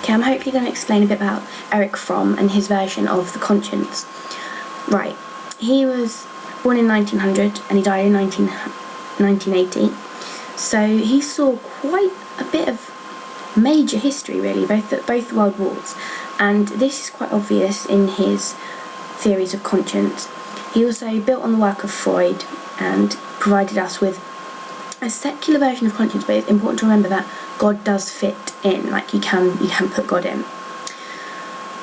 Okay, I'm hopefully going to explain a bit about Erich Fromm and his version of the conscience. Right, he was born in 1900 and he died in 1980. So he saw quite a bit of major history, really, both world wars. And this is quite obvious in his theories of conscience. He also built on the work of Freud and provided us with a secular version of conscience, but it's important to remember that God does fit in, like you can put God in.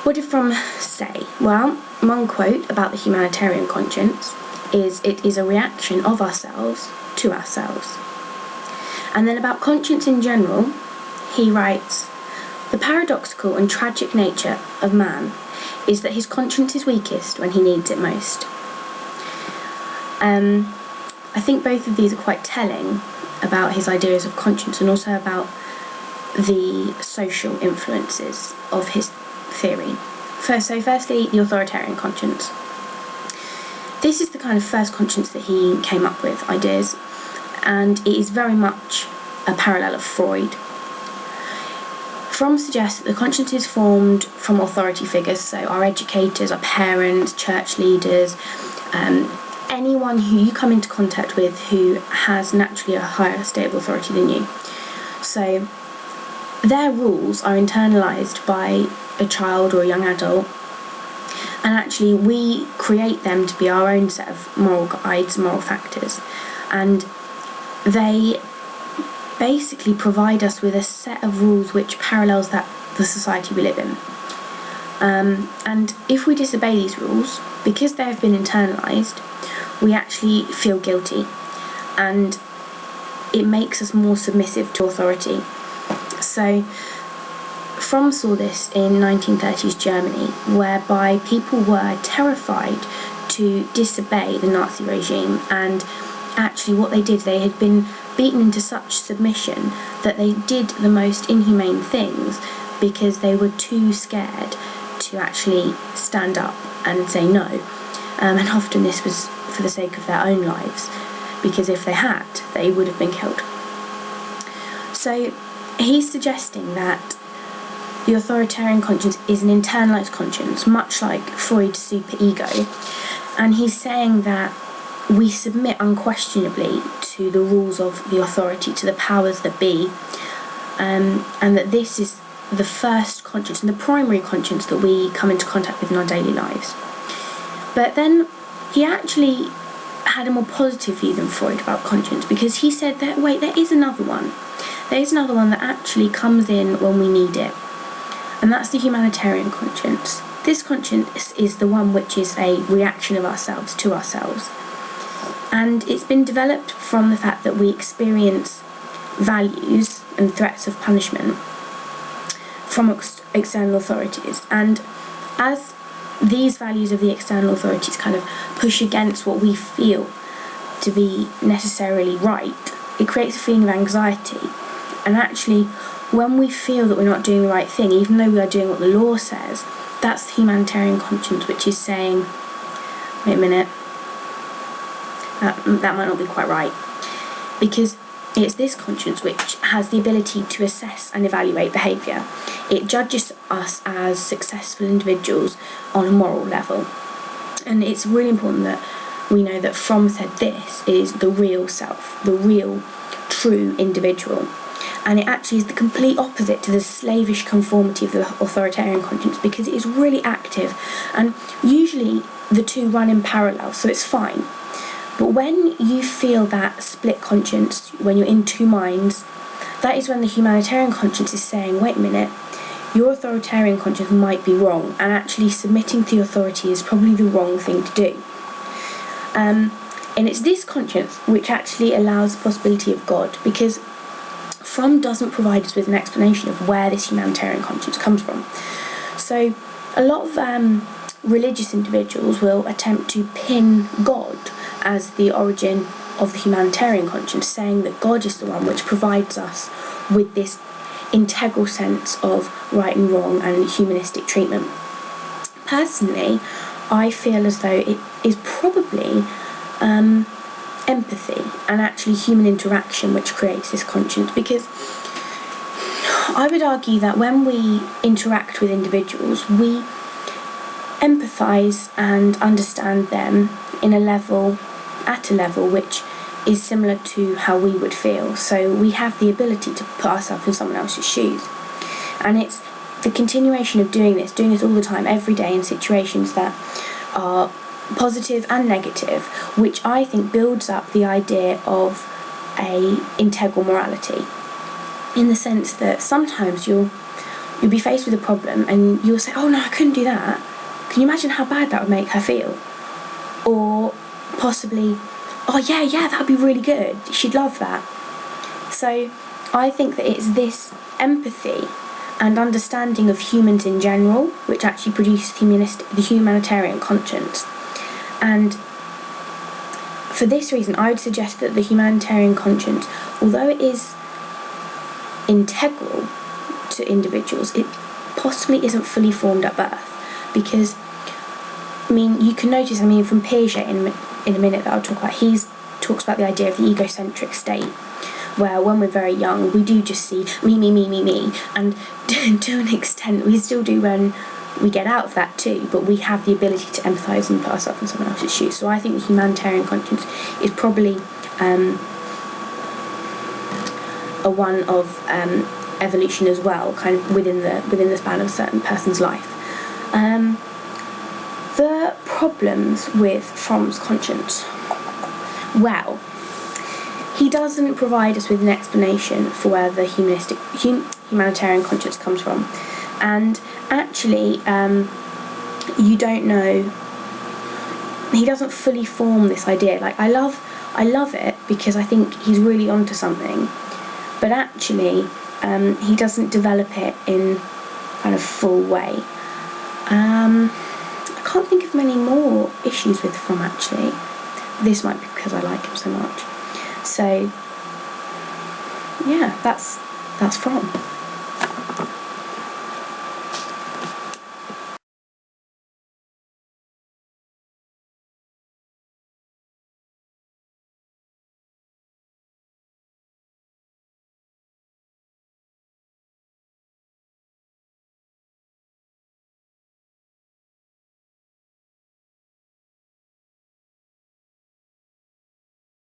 What did Fromm say? Well, one quote about the humanitarian conscience is, it is a reaction of ourselves to ourselves. And then about conscience in general, he writes, the paradoxical and tragic nature of man is that his conscience is weakest when he needs it most. I think both of these are quite telling about his ideas of conscience and also about the social influences of his theory. Firstly, the authoritarian conscience. This is the kind of first conscience that he came up with, ideas, and it is very much a parallel of Freud. Fromm suggests that the conscience is formed from authority figures, so our educators, our parents, church leaders, anyone who you come into contact with who has naturally a higher state of authority than you. So their rules are internalised by a child or a young adult, and actually we create them to be our own set of moral guides, moral factors, and they basically provide us with a set of rules which parallels the society we live in. And if we disobey these rules, because they have been internalised, we actually feel guilty, and it makes us more submissive to authority. So Fromm saw this in 1930s Germany, whereby people were terrified to disobey the Nazi regime, and actually what they did, they had been beaten into such submission that they did the most inhumane things because they were too scared to actually stand up and say no. And often this was for the sake of their own lives, because if they had, they would have been killed. So he's suggesting that the authoritarian conscience is an internalised conscience, much like Freud's superego, and he's saying that we submit unquestionably to the rules of the authority, to the powers that be, and that this is the first conscience and the primary conscience that we come into contact with in our daily lives. But then he actually had a more positive view than Freud about conscience, because he said that, wait, there is another one. There is another one that actually comes in when we need it, and that's the humanitarian conscience. This conscience is the one which is a reaction of ourselves to ourselves. And it's been developed from the fact that we experience values and threats of punishment from external authorities. And as these values of the external authorities kind of push against what we feel to be necessarily right, it creates a feeling of anxiety. And actually, when we feel that we're not doing the right thing, even though we are doing what the law says, that's the humanitarian conscience, which is saying, wait a minute, that might not be quite right. Because it's this conscience which has the ability to assess and evaluate behaviour. It judges us as successful individuals on a moral level. And it's really important that we know that Fromm said this is the real self, the real, true individual. And it actually is the complete opposite to the slavish conformity of the authoritarian conscience, because it is really active, and usually the two run in parallel, so it's fine. But when you feel that split conscience, when you're in two minds, that is when the humanitarian conscience is saying, wait a minute, your authoritarian conscience might be wrong, and actually submitting to the authority is probably the wrong thing to do. And it's this conscience which actually allows the possibility of God, because Fromm doesn't provide us with an explanation of where this humanitarian conscience comes from. So a lot of religious individuals will attempt to pin God as the origin of the humanitarian conscience, saying that God is the one which provides us with this integral sense of right and wrong and humanistic treatment. Personally, I feel as though it is probably empathy and actually human interaction which creates this conscience, because I would argue that when we interact with individuals, we empathise and understand them at a level which is similar to how we would feel. So we have the ability to put ourselves in someone else's shoes. And it's the continuation of doing this all the time, every day, in situations that are positive and negative, which I think builds up the idea of a integral morality, in the sense that sometimes you'll be faced with a problem and you'll say, oh no, I couldn't do that. Can you imagine how bad that would make her feel? Or possibly, oh yeah, that would be really good, she'd love that. So I think that it's this empathy and understanding of humans in general which actually produces the humanitarian conscience. And for this reason, I would suggest that the humanitarian conscience, although it is integral to individuals, it possibly isn't fully formed at birth. Because, you can notice, from Piaget in a minute that I'll talk about, he talks about the idea of the egocentric state, where when we're very young, we do just see me, and to an extent we still do when we get out of that too, but we have the ability to empathise and put ourselves in someone else's shoes. So I think the humanitarian conscience is probably a one of evolution as well, kind of within the span of a certain person's life. The problems with Fromm's conscience. Well, he doesn't provide us with an explanation for where the humanitarian conscience comes from. And actually, you don't know, he doesn't fully form this idea. I love it because I think he's really onto something, but actually he doesn't develop it in kind of full way. I can't think of many more issues with Fromm, actually. This might be because I like him so much. So yeah, that's Fromm.